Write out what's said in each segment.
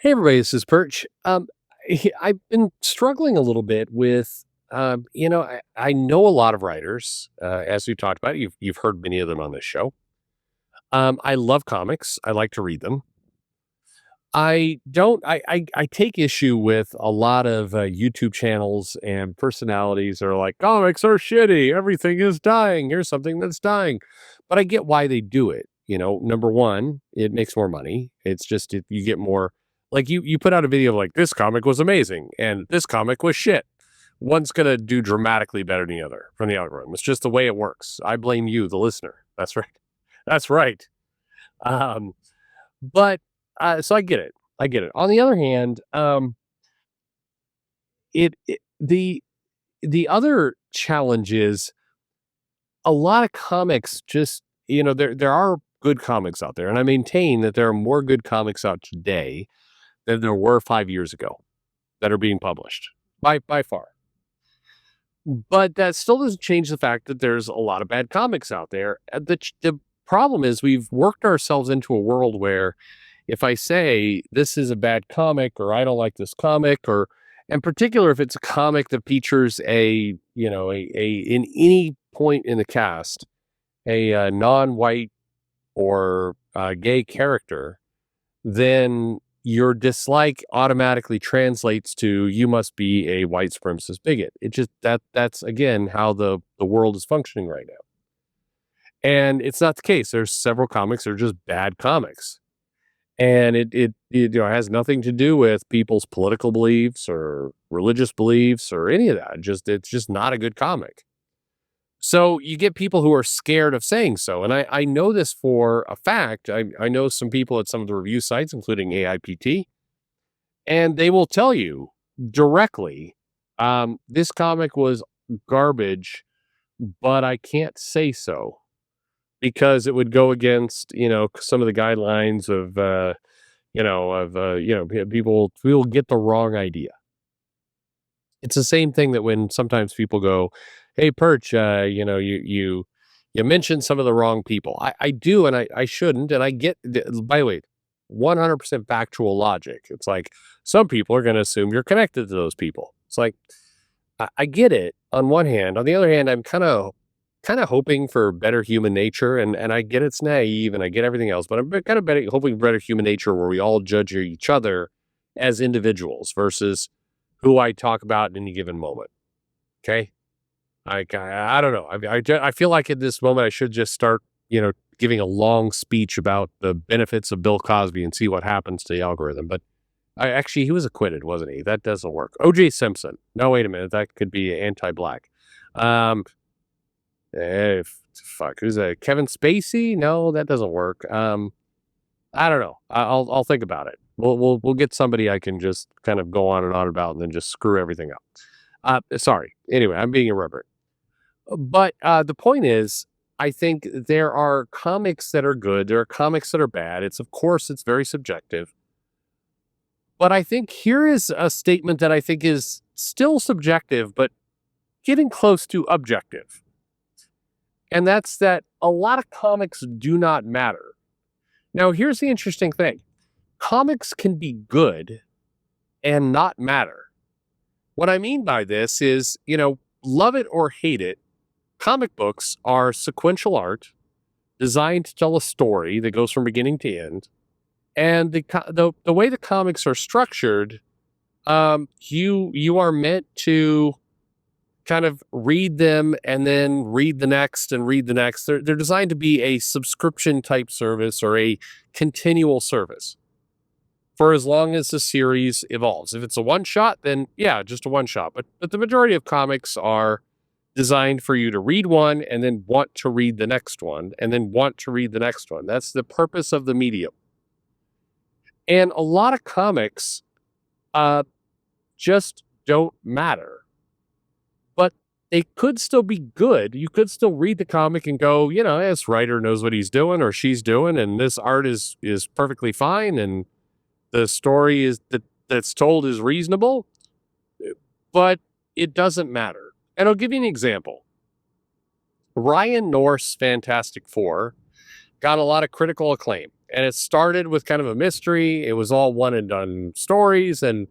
Hey everybody, this is Perch. I've been struggling a little bit with, I know a lot of writers, as we talked about. You've heard many of them on this show. I love comics. I like to read them. I don't. I take issue with a lot of YouTube channels and personalities that are like comics are shitty. Everything is dying. Here's something that's dying, but I get why they do it. Number one, it makes more money. It's just you get more. Like you put out a video of like this comic was amazing and this comic was shit. One's gonna do dramatically better than the other from the algorithm. It's just the way it works. I blame you, the listener. That's right. That's right. Um, but so I get it. I get it. On the other hand, it, it the other challenge is a lot of comics just there are good comics out there, and I maintain that there are more good comics out today than there were 5 years ago that are being published by far. But that still doesn't change the fact that there's a lot of bad comics out there. The problem is we've worked ourselves into a world where if I say this is a bad comic or I don't like this comic, or in particular if it's a comic that features a in any point in the cast a non-white or gay character, then your dislike automatically translates to you must be a white supremacist bigot. It just that's again how the world is functioning right now. And it's not the case. There's several comics that are just bad comics. And it has nothing to do with people's political beliefs or religious beliefs or any of that. It's just not a good comic. So you get people who are scared of saying so. And I know this for a fact. I know some people at some of the review sites, including AIPT, and they will tell you directly, this comic was garbage, but I can't say so because it would go against, some of the guidelines of, people will get the wrong idea. It's the same thing that when sometimes people go, "Hey, Perch, you mentioned some of the wrong people." I do, and I shouldn't, and I get. By the way, 100% factual logic. It's like some people are going to assume you're connected to those people. It's like I get it on one hand. On the other hand, I'm kind of hoping for better human nature, and I get it's naive, and I get everything else, but I'm kind of hoping for better human nature where we all judge each other as individuals versus who I talk about in any given moment. Okay. I don't know. I feel like at this moment I should just start, giving a long speech about the benefits of Bill Cosby and see what happens to the algorithm. But he was acquitted, wasn't he? That doesn't work. O.J. Simpson. No, wait a minute. That could be anti-black. Um, Fuck. Who's that? Kevin Spacey? No, that doesn't work. I don't know. I'll think about it. We'll get somebody I can just kind of go on and on about and then just screw everything up. Sorry. Anyway, I'm being irreverent. But the point is, I think there are comics that are good. There are comics that are bad. Of course, it's very subjective. But I think here is a statement that I think is still subjective, but getting close to objective. And that's that a lot of comics do not matter. Now, here's the interesting thing. Comics can be good and not matter. What I mean by this is, love it or hate it, comic books are sequential art designed to tell a story that goes from beginning to end. And the way the comics are structured, you are meant to kind of read them and then read the next and read the next. They're designed to be a subscription type service or a continual service for as long as the series evolves. If it's a one shot, then yeah, just a one shot. But the majority of comics are designed for you to read one and then want to read the next one and then want to read the next one. That's the purpose of the medium. And a lot of comics just don't matter. But they could still be good. You could still read the comic and go, this writer knows what he's doing or she's doing, and this art is perfectly fine, and the story that's told is reasonable, but it doesn't matter. And I'll give you an example. Ryan North's Fantastic Four got a lot of critical acclaim. And it started with kind of a mystery. It was all one and done stories. And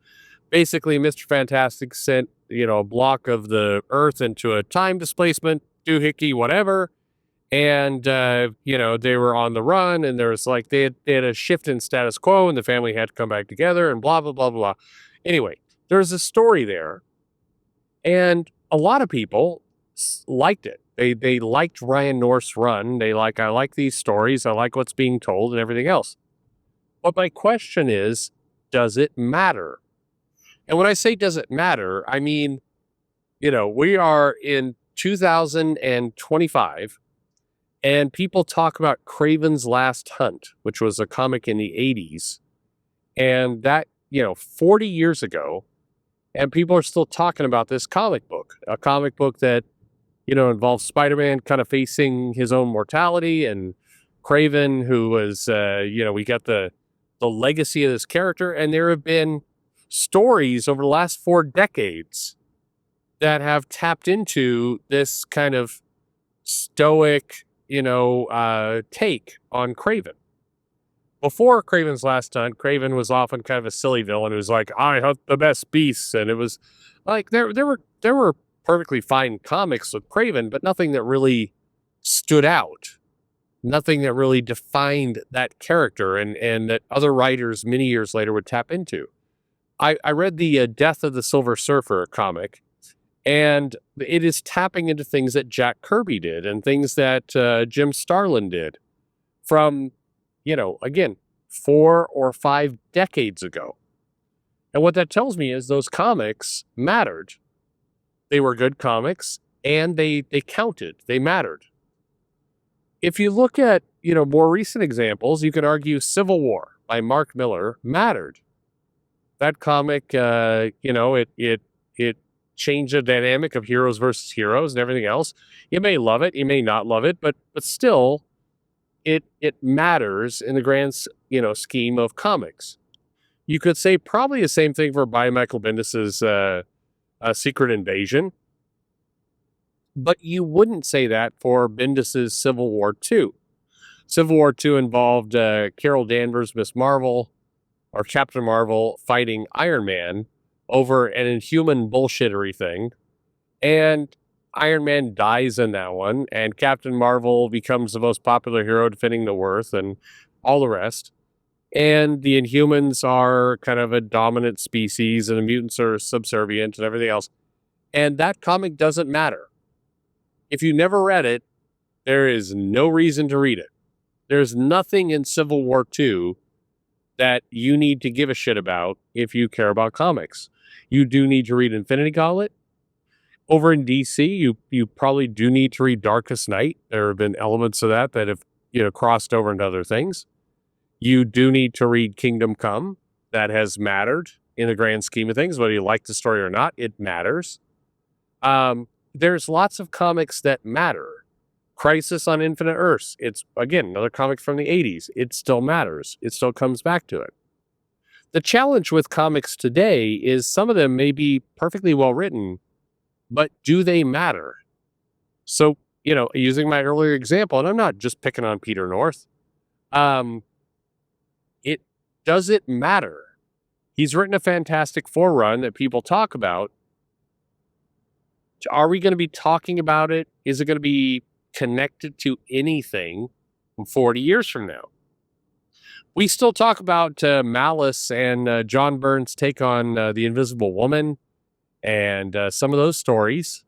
basically, Mr. Fantastic sent, a block of the Earth into a time displacement, doohickey, whatever. And, they were on the run, and there was like, they had a shift in status quo, and the family had to come back together, and blah, blah, blah, blah. Anyway, there's a story there. And a lot of people liked it. They liked Ryan North's run. I like these stories. I like what's being told and everything else. But my question is, does it matter? And when I say does it matter, I mean, we are in 2025 and people talk about Craven's Last Hunt, which was a comic in the 80s. And that, 40 years ago, and people are still talking about this comic book, a comic book that, involves Spider-Man kind of facing his own mortality, and Craven, who was, we got the legacy of this character. And there have been stories over the last 4 decades that have tapped into this kind of stoic, take on Craven. Before Craven's Last Hunt, Craven was often kind of a silly villain who was like, I hunt the best beasts. And it was like, there were perfectly fine comics with Craven, but nothing that really stood out. Nothing that really defined that character and that other writers many years later would tap into. I read the Death of the Silver Surfer comic, and it is tapping into things that Jack Kirby did and things that Jim Starlin did from, again, 4 or 5 decades ago. And what that tells me is those comics mattered. They were good comics, and they counted. They mattered. If you look at, more recent examples, you could argue Civil War by Mark Millar mattered. That comic, it changed the dynamic of heroes versus heroes and everything else. You may love it, you may not love it, but still, it matters in the grand, scheme of comics. You could say probably the same thing for Michael Bendis's Secret Invasion, but you wouldn't say that for Bendis's Civil War II. Civil War II involved Carol Danvers, Miss Marvel, or Captain Marvel fighting Iron Man over an inhuman bullshittery thing. And Iron Man dies in that one, and Captain Marvel becomes the most popular hero defending the Earth and all the rest. And the Inhumans are kind of a dominant species, and the mutants are subservient and everything else. And that comic doesn't matter. If you never read it, there is no reason to read it. There's nothing in Civil War II that you need to give a shit about if you care about comics. You do need to read Infinity Gauntlet. Over in DC, you probably do need to read Darkest Night. There have been elements of that have, crossed over into other things. You do need to read Kingdom Come. That has mattered in the grand scheme of things. Whether you like the story or not, it matters. There's lots of comics that matter. Crisis on Infinite Earths. It's, again, another comic from the 80s. It still matters. It still comes back to it. The challenge with comics today is some of them may be perfectly well written, but do they matter? So, using my earlier example, and I'm not just picking on Peter North, does it matter? He's written a Fantastic Four run that people talk about. Are we going to be talking about it? Is it going to be connected to anything 40 years from now? We still talk about Malice and John Byrne's take on The Invisible Woman and some of those stories,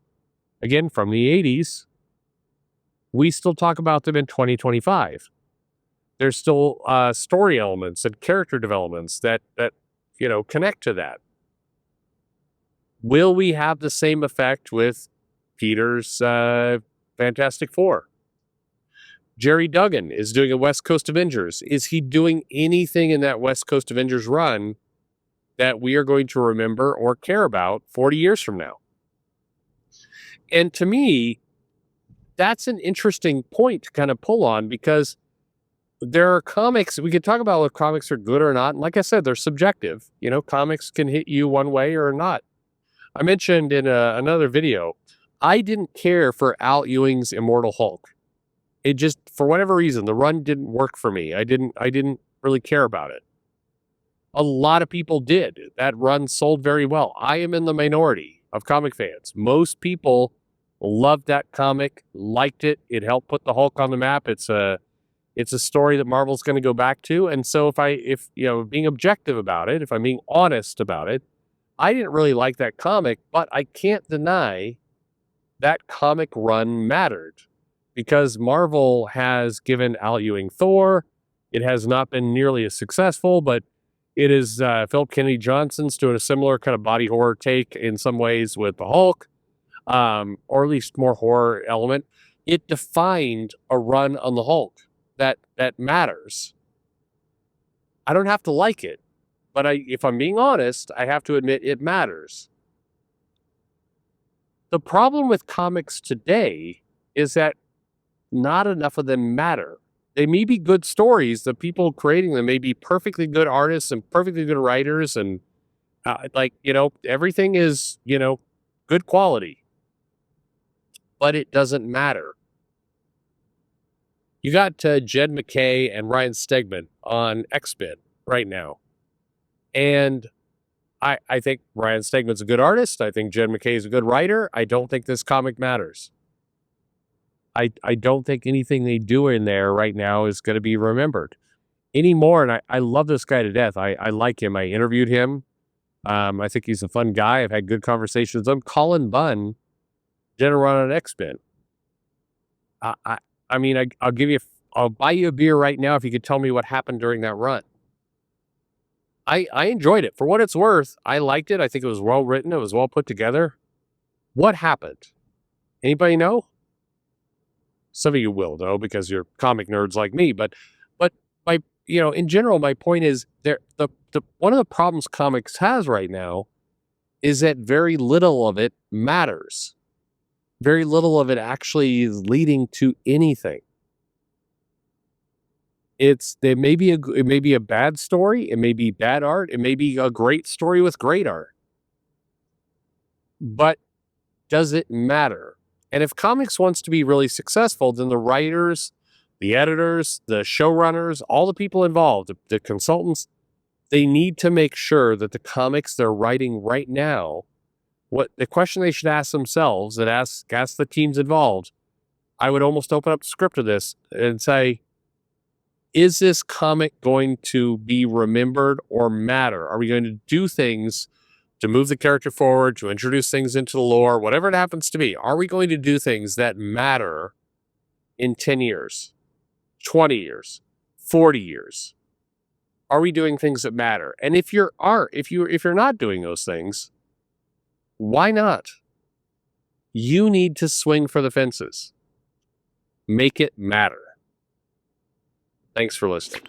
again, from the 80s. We still talk about them in 2025. There's still story elements and character developments that connect to that. Will we have the same effect with Peter's Fantastic Four? Jerry Duggan is doing a West Coast Avengers. Is he doing anything in that West Coast Avengers run that we are going to remember or care about 40 years from now? And to me, that's an interesting point to kind of pull on, because there are comics, we could talk about whether comics are good or not. And like I said, they're subjective. Comics can hit you one way or not. I mentioned in another video, I didn't care for Al Ewing's Immortal Hulk. It just, for whatever reason, the run didn't work for me. I didn't really care about it. A lot of people did. That run sold very well. I am in the minority of comic fans. Most people loved that comic, liked it. It helped put the Hulk on the map. It's a story that Marvel's going to go back to. And so if being objective about it, if I'm being honest about it, I didn't really like that comic, but I can't deny that comic run mattered because Marvel has given Al Ewing Thor. It has not been nearly as successful, but it is Philip Kennedy Johnson's doing a similar kind of body horror take in some ways with the Hulk, or at least more horror element. It defined a run on the Hulk that matters. I don't have to like it, but if I'm being honest, I have to admit it matters. The problem with comics today is that not enough of them matter. They may be good stories. The people creating them may be perfectly good artists and perfectly good writers. And everything is, good quality, but it doesn't matter. You got Jed MacKay and Ryan Stegman on X-Men right now. And I think Ryan Stegman's a good artist. I think Jed MacKay is a good writer. I don't think this comic matters. I don't think anything they do in there right now is going to be remembered anymore. And I love this guy to death. I like him. I interviewed him. I think he's a fun guy. I've had good conversations with him. Colin Bunn did a run on X-Men. I'll buy you a beer right now if you could tell me what happened during that run. I enjoyed it. For what it's worth, I liked it. I think it was well written. It was well put together. What happened? Anybody know? Some of you will know because you're comic nerds like me, but in general, my point is one of the problems comics has right now is that very little of it matters. Very little of it actually is leading to anything. It may be a bad story, it may be bad art, it may be a great story with great art. But does it matter? And if comics wants to be really successful, then the writers, the editors, the showrunners, all the people involved, the consultants, they need to make sure that the comics they're writing right now, what the question they should ask themselves and ask the teams involved, I would almost open up the script of this and say, is this comic going to be remembered or matter? Are we going to do things to move the character forward, to introduce things into the lore, whatever it happens to be? Are we going to do things that matter in 10 years, 20 years, 40 years? Are we doing things that matter? And if you're not doing those things, why not? You need to swing for the fences. Make it matter. Thanks for listening.